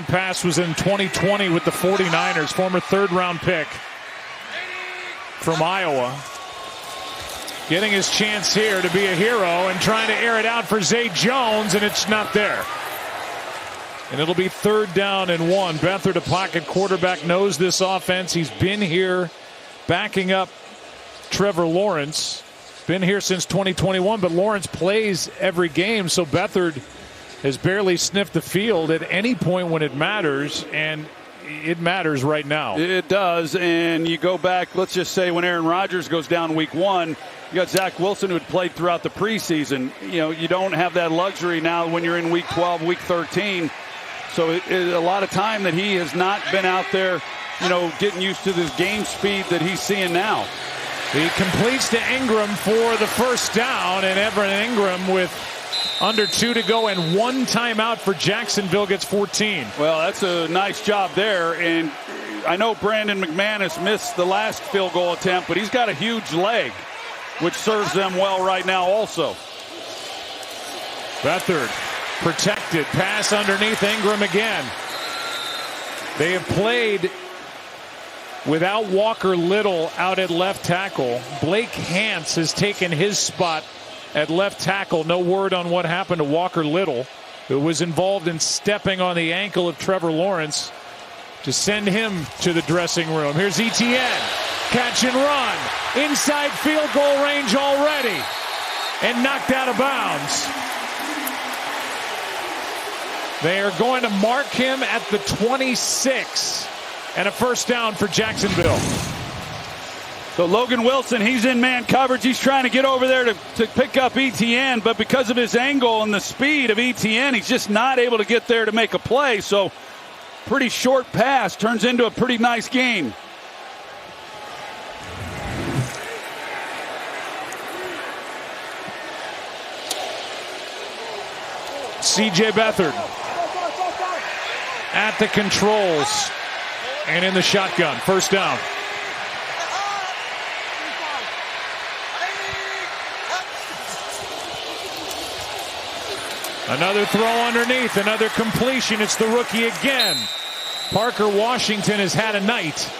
pass was in 2020 with the 49ers, former third-round pick from Iowa. Getting his chance here to be a hero and trying to air it out for Zay Jones, and it's not there. And it'll be 3rd down and 1. Beathard, a pocket quarterback, knows this offense. He's been here backing up Trevor Lawrence. Been here since 2021, but Lawrence plays every game, so Beathard has barely sniffed the field at any point when it matters, and it matters right now. It does, and you go back, let's just say when Aaron Rodgers goes down week 1, you got Zach Wilson who had played throughout the preseason. You know, you don't have that luxury now when you're in week 12, week 13. So it's a lot of time that he has not been out there, you know, getting used to this game speed that he's seeing now. He completes to Ingram for the first down, and Everett Ingram with under 2 to go and 1 timeout for Jacksonville gets 14. Well, that's a nice job there, and I know Brandon McManus missed the last field goal attempt, but he's got a huge leg, which serves them well right now also. Beathard protected, pass underneath Ingram again. They have played without Walker Little out at left tackle. Blake Hance has taken his spot at left tackle. No word on what happened to Walker Little, who was involved in stepping on the ankle of Trevor Lawrence to send him to the dressing room. Here's Etienne. Catch and run. Inside field goal range already. And knocked out of bounds. They are going to mark him at the 26. And a first down for Jacksonville. So Logan Wilson, he's in man coverage. He's trying to get over there to pick up Etienne, but because of his angle and the speed of Etienne, he's just not able to get there to make a play. So pretty short pass turns into a pretty nice gain. C.J. Beathard at the controls and in the shotgun. First down. Another throw underneath, another completion. It's the rookie again. Parker Washington has had a night.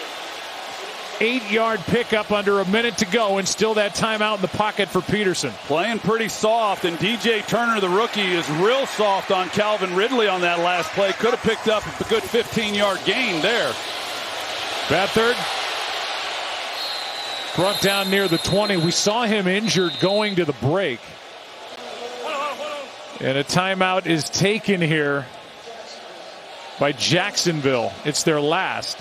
8-yard pickup under a minute to go, and still that timeout in the pocket for Peterson. Playing pretty soft, and DJ Turner, the rookie, is real soft on Calvin Ridley on that last play. Could have picked up a good 15-yard gain there. Beathard brought down near the 20. We saw him injured going to the break. And a timeout is taken here by Jacksonville. It's their last.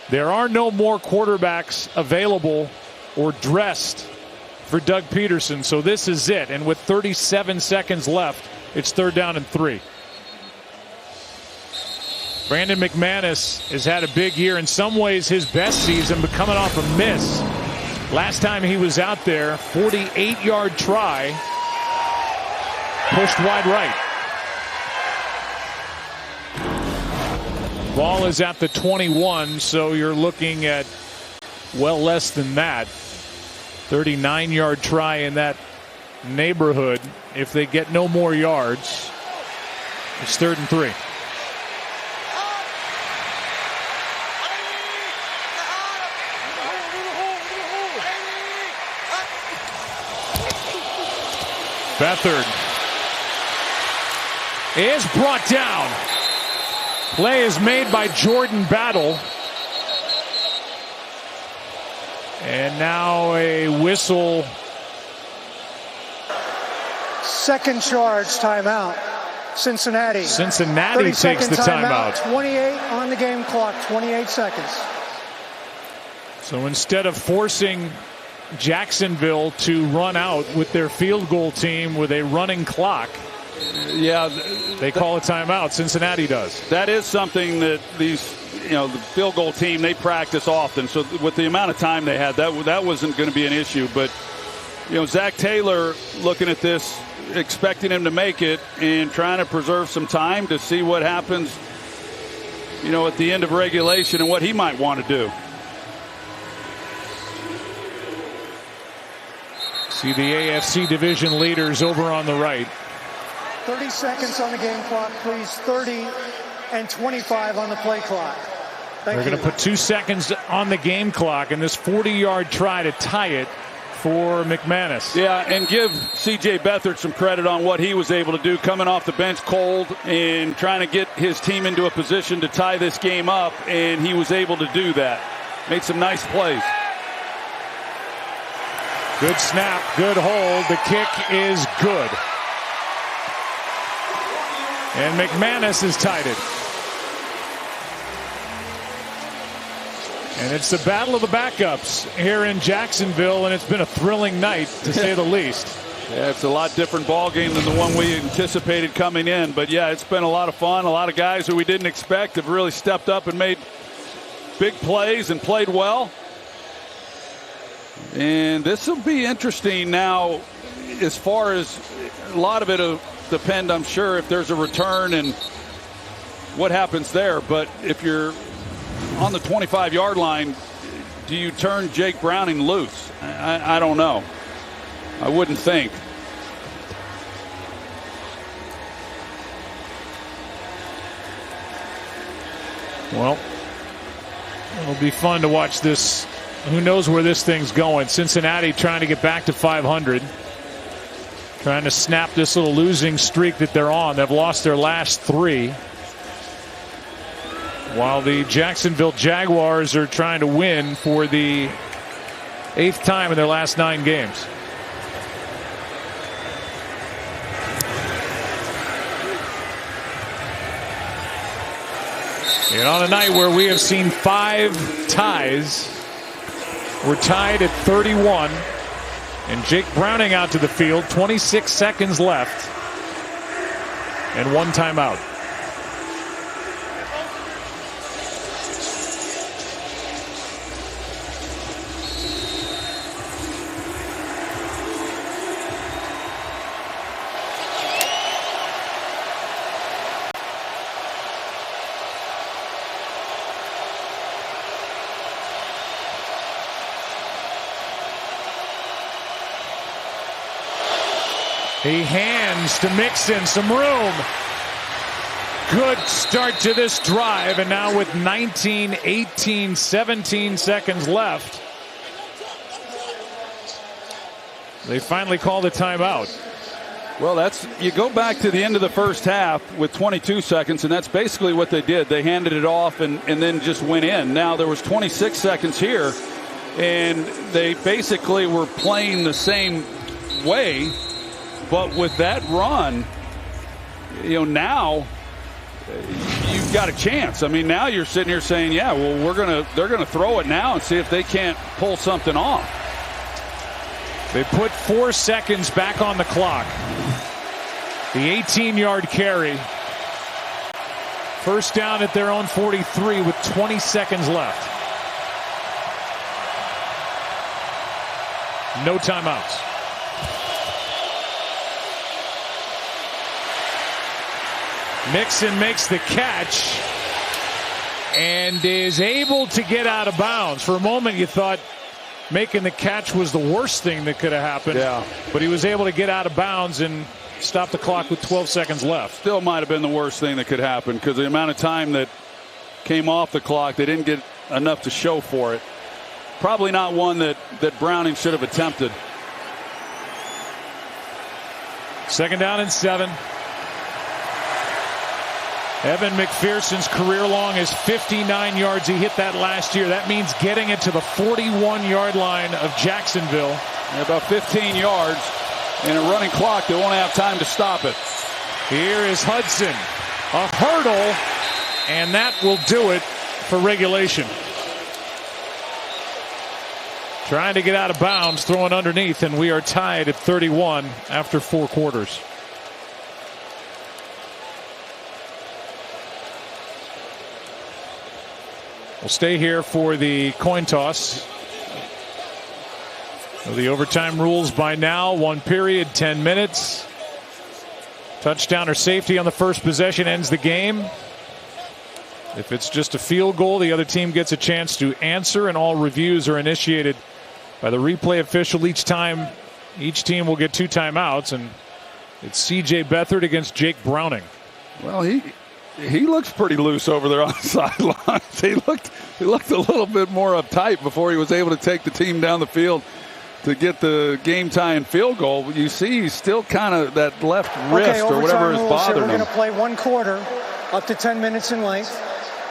There are no more quarterbacks available or dressed for Doug Peterson, so this is it. And with 37 seconds left, it's 3rd down and 3. Brandon McManus has had a big year, in some ways his best season, but coming off a miss. Last time he was out there, 48-yard try, pushed wide right. Ball is at the 21, so you're looking at well less than that. 39-yard try in that neighborhood. If they get no more yards, it's 3rd and 3. Beathard is brought down. Play is made by Jordan Battle. And now a whistle. Second charge timeout. Cincinnati. Cincinnati takes the timeout. 28 on the game clock, 28 seconds. So instead of forcing Jacksonville to run out with their field goal team with a running clock, yeah, they call a timeout. Cincinnati does. That is something that these, the field goal team, they practice often. So with the amount of time they had, that wasn't going to be an issue. But, Zach Taylor looking at this, expecting him to make it and trying to preserve some time to see what happens, at the end of regulation and what he might want to do. See the AFC division leaders over on the right. 30 seconds on the game clock, please. 30. and 25 on the play clock. They're going to put 2 seconds on the game clock in this 40-yard try to tie it for McManus. Yeah, and give C.J. Beathard some credit on what he was able to do coming off the bench cold and trying to get his team into a position to tie this game up, and he was able to do that. Made some nice plays. Good snap, good hold. The kick is good. And McManus has tied it. And it's the battle of the backups here in Jacksonville, and it's been a thrilling night, to say the least. Yeah, it's a lot different ball game than the one we anticipated coming in. But, yeah, it's been a lot of fun. A lot of guys who we didn't expect have really stepped up and made big plays and played well. And this will be interesting now, as far as a lot of it will depend, I'm sure, if there's a return and what happens there. But if you're on the 25-yard line, do you turn Jake Browning loose? I don't know. I wouldn't think. Well, it'll be fun to watch this. Who knows where this thing's going? Cincinnati trying to get back to 500. Trying to snap this little losing streak that they're on. They've lost their last 3. While the Jacksonville Jaguars are trying to win for the 8th time in their last 9 games. And on a night where we have seen 5 ties, we're tied at 31. And Jake Browning out to the field, 26 seconds left, and 1 timeout. He hands to Mixon some room. Good start to this drive, and now with 19, 18, 17 seconds left, they finally call the timeout. Well, you go back to the end of the first half with 22 seconds, and that's basically what they did. They handed it off and then just went in. Now there was 26 seconds here, and they basically were playing the same way. But with that run, now you've got a chance. I mean, now you're sitting here saying, yeah, well, they're gonna throw it now and see if they can't pull something off. They put 4 seconds back on the clock. The 18-yard carry. First down at their own 43 with 20 seconds left. No timeouts. Mixon makes the catch and is able to get out of bounds. For a moment you thought making the catch was the worst thing that could have happened. Yeah. But he was able to get out of bounds and stop the clock with 12 seconds left. Still might have been the worst thing that could happen because the amount of time that came off the clock, they didn't get enough to show for it. Probably not one that Browning should have attempted. 2nd down and 7. Evan McPherson's career long is 59 yards. He hit that last year. That means getting it to the 41-yard line of Jacksonville. About 15 yards and a running clock. They won't have time to stop it. Here is Hudson. A hurdle, and that will do it for regulation. Trying to get out of bounds, throwing underneath, and we are tied at 31 after 4 quarters. We'll stay here for the coin toss. The overtime rules by now. 1 period, 10 minutes. Touchdown or safety on the first possession ends the game. If it's just a field goal, the other team gets a chance to answer, and all reviews are initiated by the replay official each time. Each team will get 2 timeouts, and it's C.J. Beathard against Jake Browning. Well, he looks pretty loose over there on the sidelines. He looked a little bit more uptight before he was able to take the team down the field to get the game-tying field goal. You see he's still kind of that left wrist or whatever is bothering him. We're going to play one quarter up to 10 minutes in length.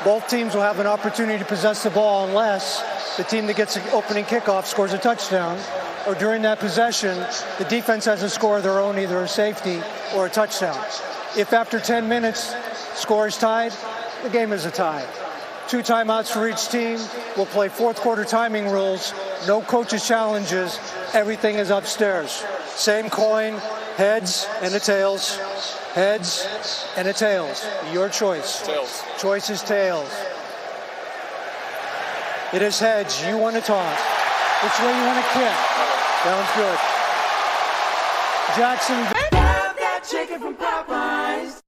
Both teams will have an opportunity to possess the ball unless the team that gets the opening kickoff scores a touchdown, or during that possession, the defense has a score of their own, either a safety or a touchdown. If after 10 minutes, score is tied, the game is a tie. 2 timeouts for each team. We'll play fourth quarter timing rules. No coaches' challenges. Everything is upstairs. Same coin, heads and the tails. Heads and the tails. Your choice. Tails. Choice is tails. It is heads. You want to toss. Which way you want to kick. Sounds good. Jackson. Have that chicken from Popeyes.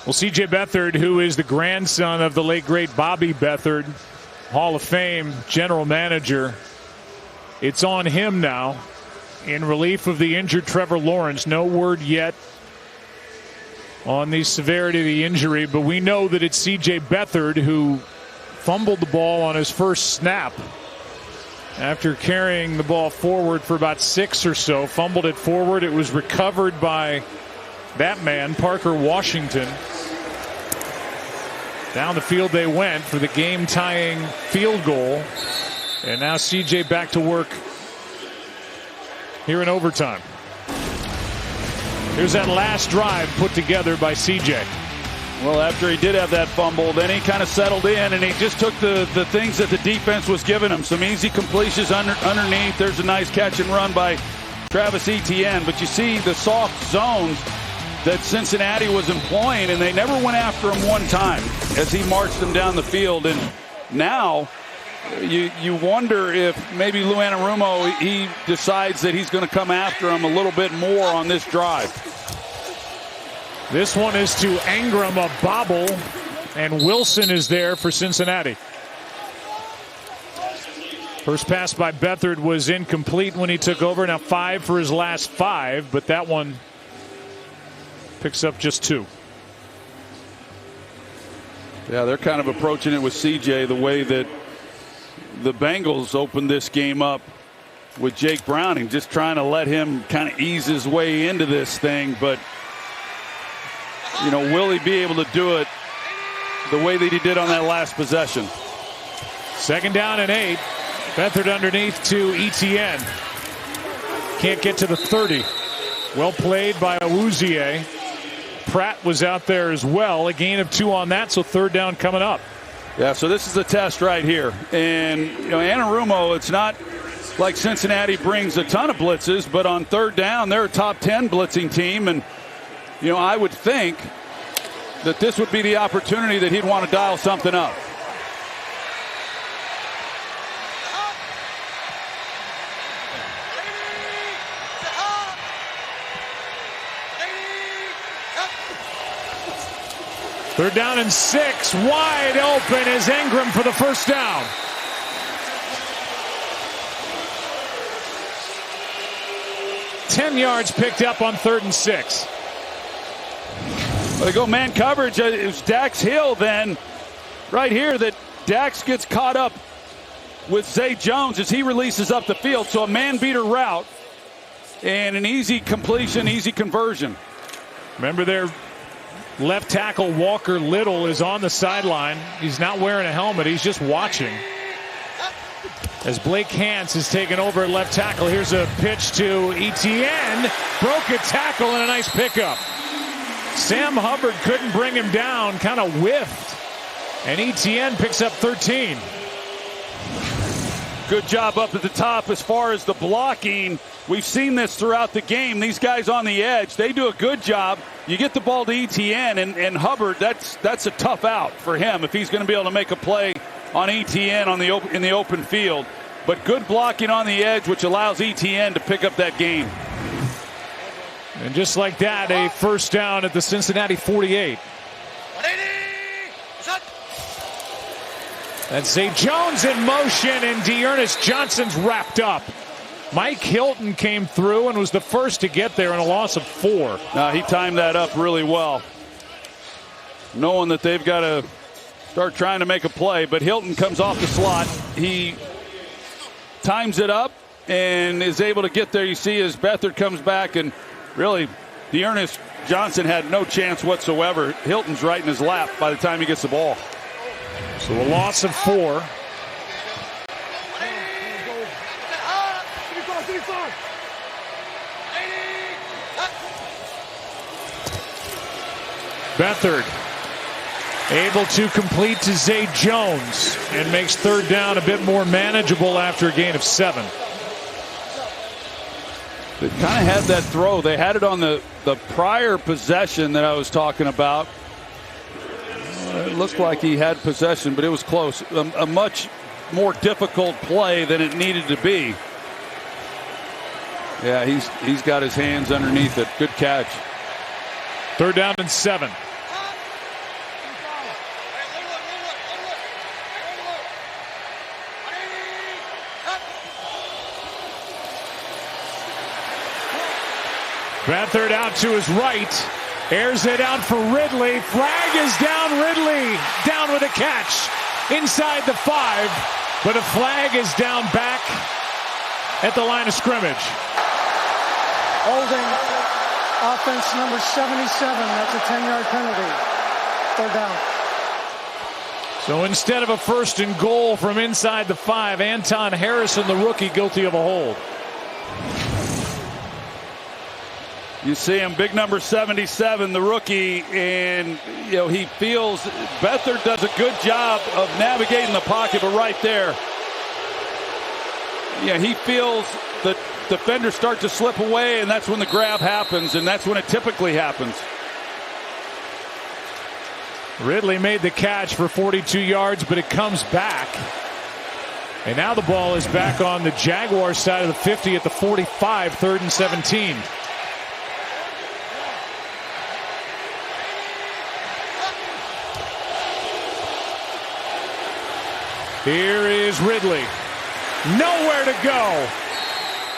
Well, C.J. Beathard, who is the grandson of the late, great Bobby Beathard, Hall of Fame general manager, it's on him now in relief of the injured Trevor Lawrence. No word yet on the severity of the injury, but we know that it's C.J. Beathard who fumbled the ball on his first snap after carrying the ball forward for about 6 or so. Fumbled it forward. It was recovered by that man, Parker Washington. Down the field they went for the game-tying field goal. And now C.J. back to work here in overtime. Here's that last drive put together by C.J. Well, after he did have that fumble, then he kind of settled in, and he just took the things that the defense was giving him. Some easy completions underneath. There's a nice catch and run by Travis Etienne. But you see the soft zones that Cincinnati was employing, and they never went after him one time as he marched them down the field. And now you wonder if maybe Lou Anarumo, he decides that he's going to come after him a little bit more on this drive. This one is to Engram, a bobble, and Wilson is there for Cincinnati. First pass by Beathard was incomplete when he took over. Now 5 for his last 5, but that one picks up just 2. Yeah, they're kind of approaching it with CJ the way that the Bengals opened this game up with Jake Browning, just trying to let him kind of ease his way into this thing. But, you know, will he be able to do it the way that he did on that last possession? 2nd down and 8. Beathard underneath to Etienne. Can't get to the 30. Well played by Awuzie. Pratt was out there as well. A gain of 2 on that, so 3rd down coming up. Yeah, so this is a test right here. And, you know, Anarumo, it's not like Cincinnati brings a ton of blitzes, but on 3rd down, they're a top 10 blitzing team. And, you know, I would think that this would be the opportunity that he'd want to dial something up. Third down and 6. Wide open is Engram for the first down. Ten yards picked up on 3rd and 6. Well, they go man coverage. It was Dax Hill then right here that Dax gets caught up with Zay Jones as he releases up the field. So a man beater route and an easy completion, easy conversion. Remember their left tackle Walker Little is on the sideline. He's not wearing a helmet. He's just watching as Blake Hance is taken over at left tackle. Here's a pitch to Etienne. Broke a tackle and a nice pickup. Sam Hubbard couldn't bring him down. Kind of whiffed. And Etienne picks up 13. Good job up at the top as far as the blocking. We've seen this throughout the game. These guys on the edge, they do a good job. You get the ball to Etienne and Hubbard, that's a tough out for him if he's going to be able to make a play on Etienne in the open field. But good blocking on the edge, which allows Etienne to pick up that gain. And just like that, a first down at the Cincinnati 48. That's Zay Jones in motion, and Dearness Johnson's wrapped up. Mike Hilton came through and was the first to get there in a loss of 4. He timed that up really well, knowing that they've got to start trying to make a play. But Hilton comes off the slot. He times it up and is able to get there. You see as Beathard comes back, and really Dearness Johnson had no chance whatsoever. Hilton's right in his lap by the time he gets the ball. So a loss of 4. Beathard able to complete to Zay Jones and makes third down a bit more manageable after a gain of 7. They kind of had that throw. They had it on the prior possession that I was talking about. It looked like he had possession, but it was close. A much more difficult play than it needed to be. Yeah, he's got his hands underneath it. Good catch. Third down and 7. Beathard out to his right. Airs it out for Ridley. Flag is down. Ridley down with a catch inside the 5. But a flag is down back at the line of scrimmage. Holding offense number 77. That's a 10-yard penalty. Third down. So instead of a first and goal from inside the 5, Anton Harrison, the rookie, guilty of a hold. You see him, big number 77, the rookie, and he feels Beathard does a good job of navigating the pocket, but right there, he feels the defender start to slip away, and that's when the grab happens, and that's when it typically happens. Ridley made the catch for 42 yards, but it comes back. And now the ball is back on the Jaguars side of the 50 at the 45, 3rd and 17. Here is Ridley. Nowhere to go.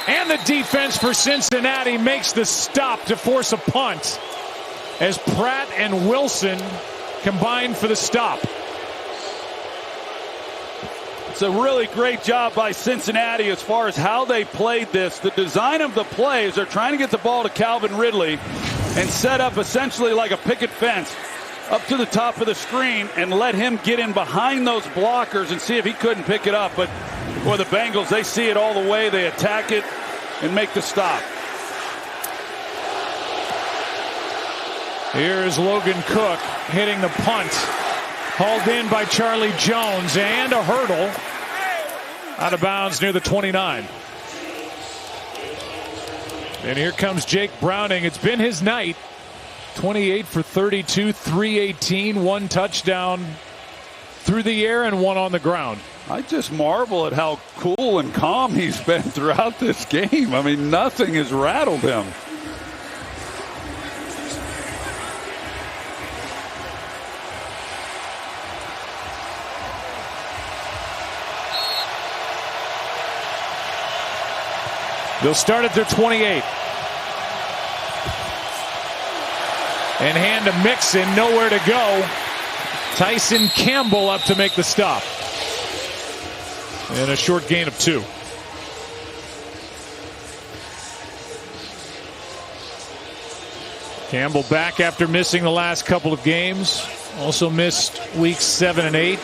And the defense for Cincinnati makes the stop to force a punt as Pratt and Wilson combine for the stop. It's a really great job by Cincinnati as far as how they played this. The design of the play is they're trying to get the ball to Calvin Ridley and set up essentially like a picket fence up to the top of the screen and let him get in behind those blockers and see if he couldn't pick it up. But boy, the Bengals, they see it all the way. They attack it and make the stop. Here's Logan Cook hitting the punt. Hauled in by Charlie Jones, and a hurdle out of bounds near the 29. And here comes Jake Browning. It's been his night. 28 for 32, 318, 1 touchdown through the air and 1 on the ground. I just marvel at how cool and calm he's been throughout this game. I mean, nothing has rattled him. They'll start at their 28. And hand to Mixon, nowhere to go. Tyson Campbell up to make the stop. And a short gain of 2. Campbell back after missing the last couple of games. Also missed weeks 7 and 8.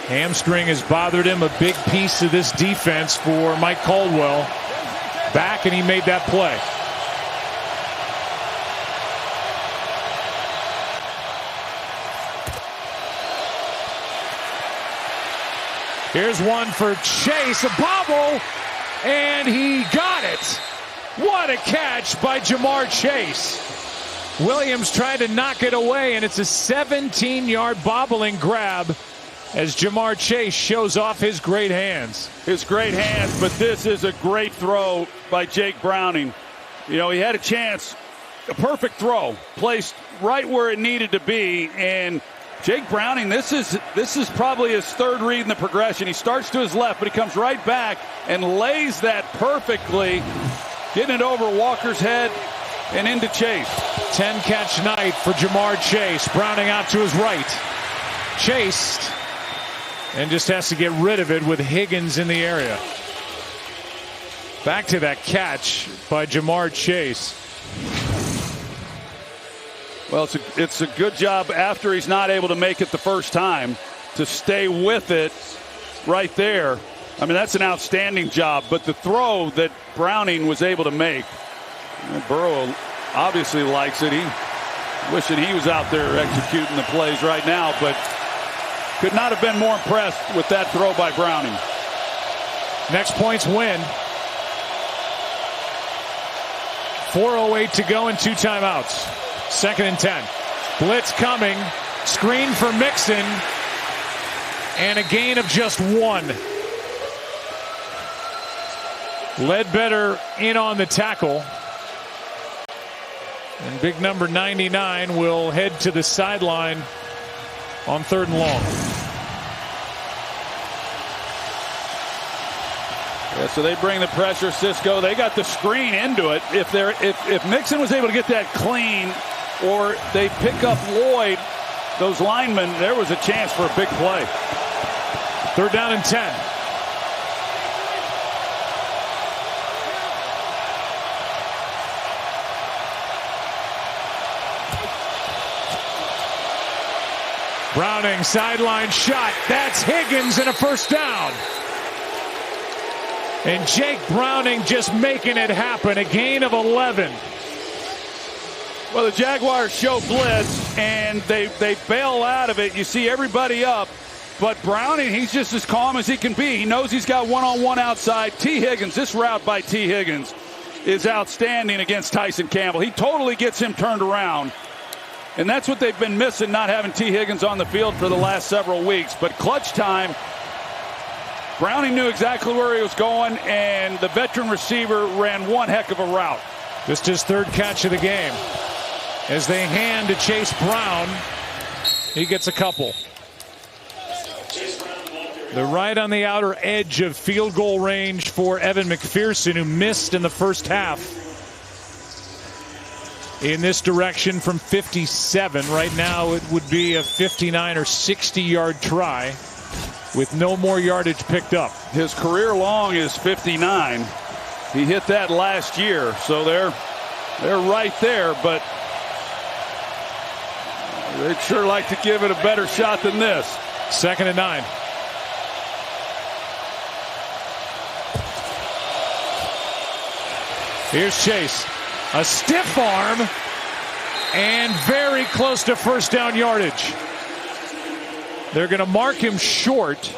Hamstring has bothered him, a big piece of this defense for Mike Caldwell. Back, and he made that play. Here's one for Chase, a bobble, and he got it. What a catch by Jamar Chase. Williams tried to knock it away, and it's a 17-yard bobbling grab as Jamar Chase shows off his great hands. His great hands, but this is a great throw by Jake Browning. He had a chance, a perfect throw, placed right where it needed to be, and Jake Browning, this is probably his third read in the progression. He starts to his left, but he comes right back and lays that perfectly, getting it over Walker's head and into Chase. 10-catch night for Jamar Chase. Browning out to his right. Chased and just has to get rid of it with Higgins in the area. Back to that catch by Jamar Chase. Well, it's a good job after he's not able to make it the first time to stay with it right there. I mean, that's an outstanding job. But the throw that Browning was able to make, Burrow obviously likes it. He wishing he was out there executing the plays right now, but could not have been more impressed with that throw by Browning. Next points win. 4:08 to go and 2 timeouts. 2nd and 10. Blitz coming. Screen for Mixon. And a gain of just 1. Ledbetter in on the tackle. And big number 99 will head to the sideline on 3rd and long. Yeah, so they bring the pressure, Cisco. They got the screen into it. If Mixon was able to get that clean, or they pick up Lloyd, those linemen, there was a chance for a big play. 3rd down and 10. Browning sideline shot. That's Higgins and a 1st down. And Jake Browning just making it happen. A gain of 11. Well, the Jaguars show blitz, and they bail out of it. You see everybody up. But Browning, he's just as calm as he can be. He knows he's got one-on-one outside. T. Higgins, this route by T. Higgins is outstanding against Tyson Campbell. He totally gets him turned around. And that's what they've been missing, not having T. Higgins on the field for the last several weeks. But clutch time, Browning knew exactly where he was going, and the veteran receiver ran one heck of a route. Just his 3rd catch of the game. As they hand to Chase Brown, he gets a couple. They're right on the outer edge of field goal range for Evan McPherson, who missed in the first half. In this direction from 57. Right now it would be a 59 or 60-yard try with no more yardage picked up. His career long is 59. He hit that last year, so they're right there, but they'd sure like to give it a better shot than this. 2nd and 9. Here's Chase. A stiff arm and very close to 1st down yardage. They're going to mark him short,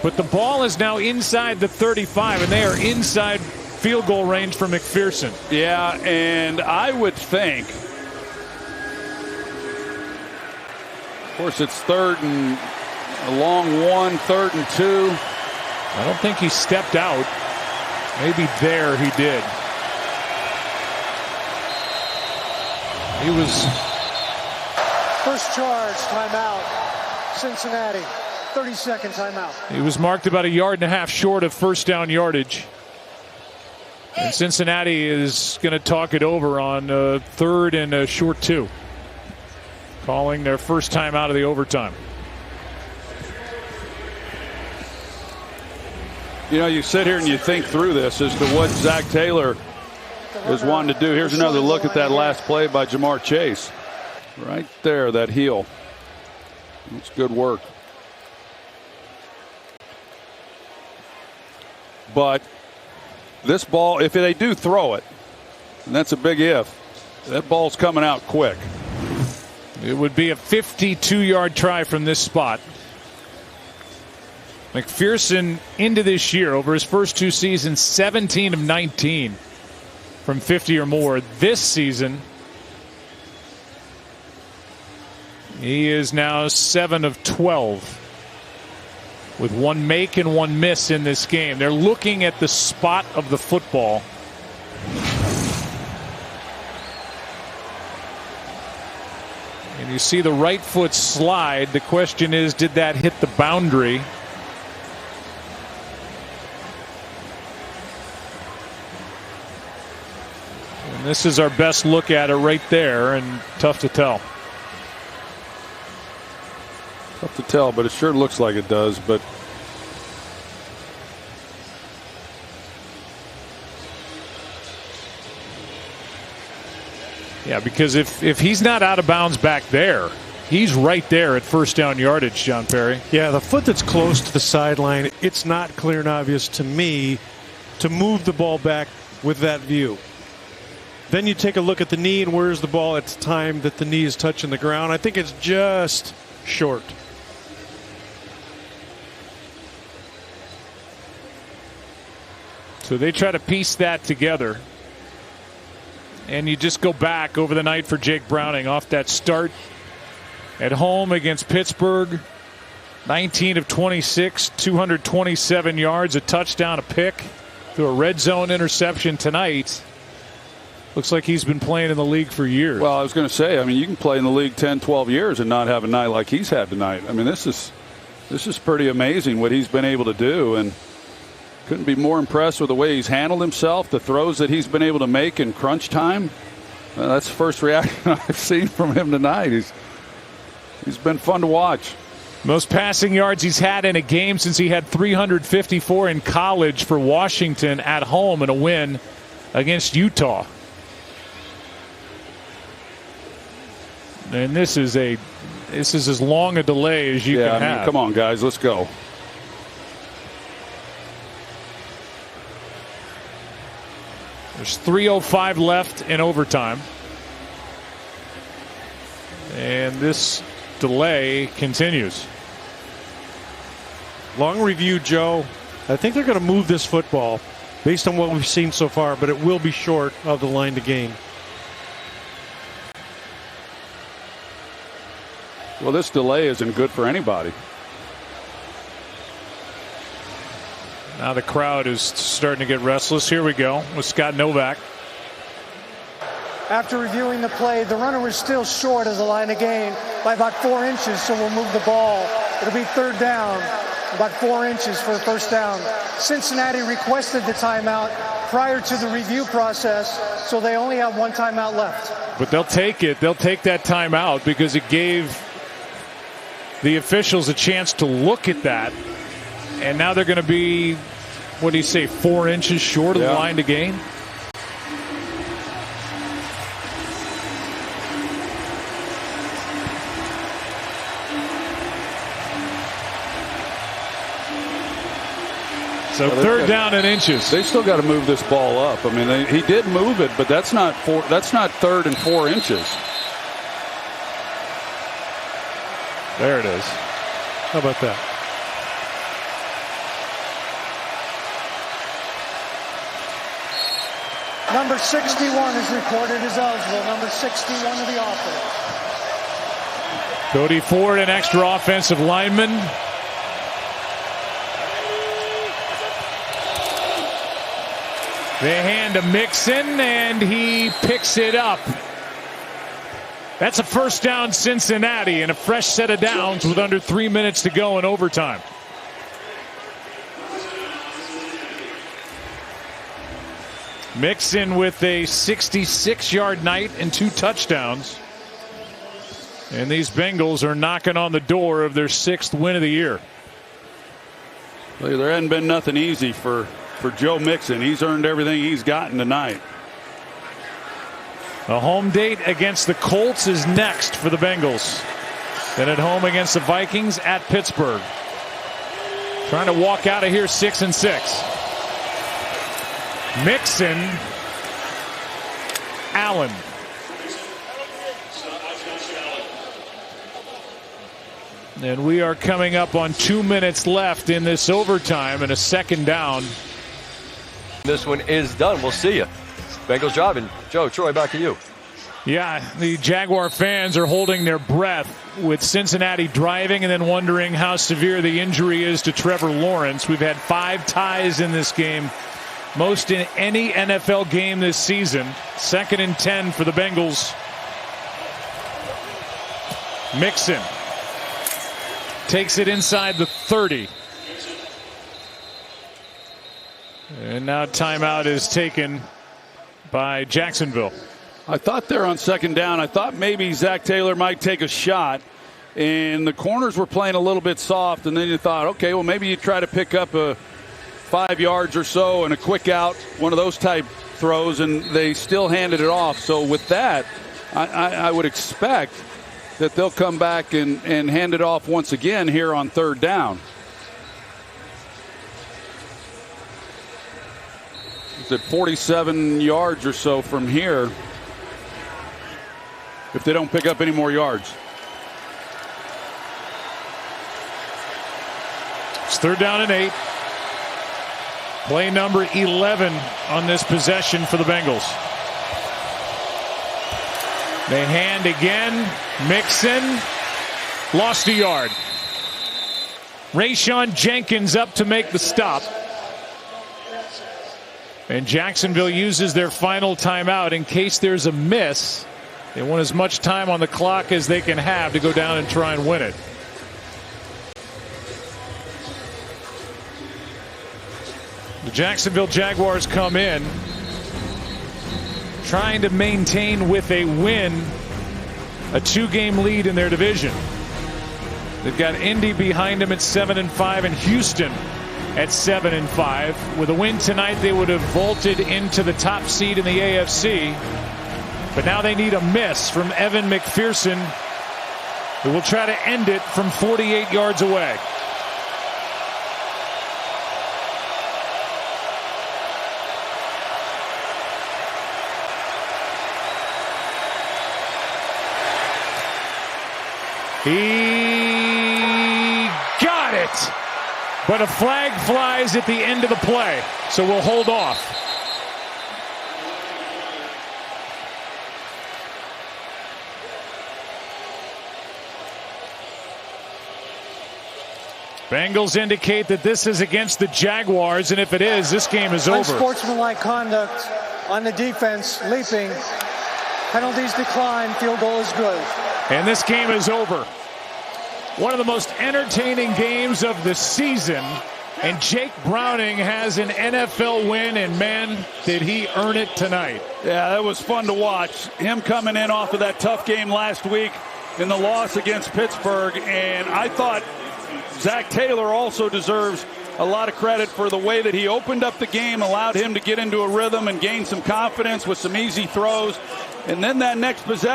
but the ball is now inside the 35, and they are inside field goal range for McPherson. Yeah, and I would think, of course, it's 3rd and a long 1, 3rd and 2. I don't think he stepped out. Maybe there he did. He was. First charge, timeout. Cincinnati, 30-second timeout. He was marked about 1.5 yards short of 1st down yardage. And Cincinnati is going to talk it over on 3rd and a short 2. Calling their first time out of the overtime. You know, you sit here and you think through this as to what Zach Taylor is wanting to do. Here's another look at that last play by Jamar Chase. Right there, that heel. It's good work. But this ball, if they do throw it, and that's a big if, that ball's coming out quick. It would be a 52-yard try from this spot. McPherson into this year, over his first 2 seasons, 17 of 19 from 50 or more. This season, he is now 7 of 12 with 1 make and 1 miss in this game. They're looking at the spot of the football. And you see the right foot slide. The question is, did that hit the boundary? And this is our best look at it right there, and tough to tell. Tough to tell, but it sure looks like it does. But yeah, because if he's not out of bounds back there, he's right there at first down yardage, John Perry. Yeah, the foot that's close to the sideline, it's not clear and obvious to me to move the ball back with that view. Then you take a look at the knee, and where's the ball at the time that the knee is touching the ground. I think it's just short. So they try to piece that together. And you just go back over the night for Jake Browning off that start at home against Pittsburgh. 19 of 26, 227 yards, a touchdown, a pick, through a red zone interception tonight. Looks like he's been playing in the league for years. well, I was going to say, I mean, you can play in the league 10, 12 years and not have a night like he's had tonight. I mean, this is pretty amazing what he's been able to do, and couldn't be more impressed with the way he's handled himself, the throws that he's been able to make in crunch time. That's the first reaction I've seen from him tonight. He's been fun to watch. Most passing yards he's had in a game since he had 354 in college for Washington at home in a win against Utah. And this is as long a delay as you can have. Come on, guys, let's go. There's 3:05 left in overtime. And this delay continues. Long review, Joe. I think they're going to move this football based on what we've seen so far, but it will be short of the line to gain. Well, this delay isn't good for anybody. Now the crowd is starting to get restless. Here we go with Scott Novak. After reviewing the play, the runner was still short of the line of gain by about 4 inches, so we'll move the ball. It'll be third down, about 4 inches for a first down. Cincinnati requested the timeout prior to the review process, so they only have one timeout left. But they'll take it. They'll take that timeout because it gave the officials a chance to look at that. And now they're going to be, what do you say, 4 inches short of the line to gain? So third down and inches. They still got to move this ball up. I mean, he did move it, but that's not 3rd and 4 inches. There it is. How about that? Number 61 is recorded as eligible. Number 61 of the offense. Cody Ford, an extra offensive lineman. They hand to Mixon, and he picks it up. That's a first down, Cincinnati, and a fresh set of downs with under 3 minutes to go in overtime. Mixon with a 66-yard night and 2 touchdowns. And these Bengals are knocking on the door of their 6th win of the year. There hadn't been nothing easy for Joe Mixon. He's earned everything he's gotten tonight. A home date against the Colts is next for the Bengals. Then at home against the Vikings at Pittsburgh. Trying to walk out of here 6-6. Mixon, Allen. And we are coming up on 2 minutes left in this overtime and a second down. This one is done. We'll see you. Bengals job. And Joe, Troy, back to you. Yeah, the Jaguar fans are holding their breath with Cincinnati driving and then wondering how severe the injury is to Trevor Lawrence. We've had 5 ties in this game, most in any NFL game this season. 2nd and 10 for the Bengals. Mixon takes it inside the 30. And now timeout is taken by Jacksonville. I thought they're on second down. I thought maybe Zach Taylor might take a shot. And the corners were playing a little bit soft. And then you thought, okay, well, maybe you try to pick up a 5 yards or so and a quick out, one of those type throws, and they still handed it off. So with that, I would expect that they'll come back and hand it off once again here on third down. It's at 47 yards or so from here if they don't pick up any more yards. It's third down and 8. Play number 11 on this possession for the Bengals. They hand again. Mixon lost a yard. Rayshon Jenkins up to make the stop. And Jacksonville uses their final timeout in case there's a miss. They want as much time on the clock as they can have to go down and try and win it. The Jacksonville Jaguars come in trying to maintain with a win a 2-game lead in their division. They've got Indy behind them at 7-5 and Houston at 7-5. With a win tonight, they would have vaulted into the top seed in the AFC. But now they need a miss from Evan McPherson, who will try to end it from 48 yards away. He got it. But a flag flies at the end of the play, so we'll hold off. Bengals indicate that this is against the Jaguars, and if it is, this game is over. Unsportsmanlike conduct on the defense, leaping. Penalties decline, field goal is good. And this game is over. One of the most entertaining games of the season. And Jake Browning has an NFL win, and man, did he earn it tonight. Yeah, that was fun to watch. Him coming in off of that tough game last week in the loss against Pittsburgh. And I thought Zach Taylor also deserves a lot of credit for the way that he opened up the game, allowed him to get into a rhythm and gain some confidence with some easy throws. And then that next possession,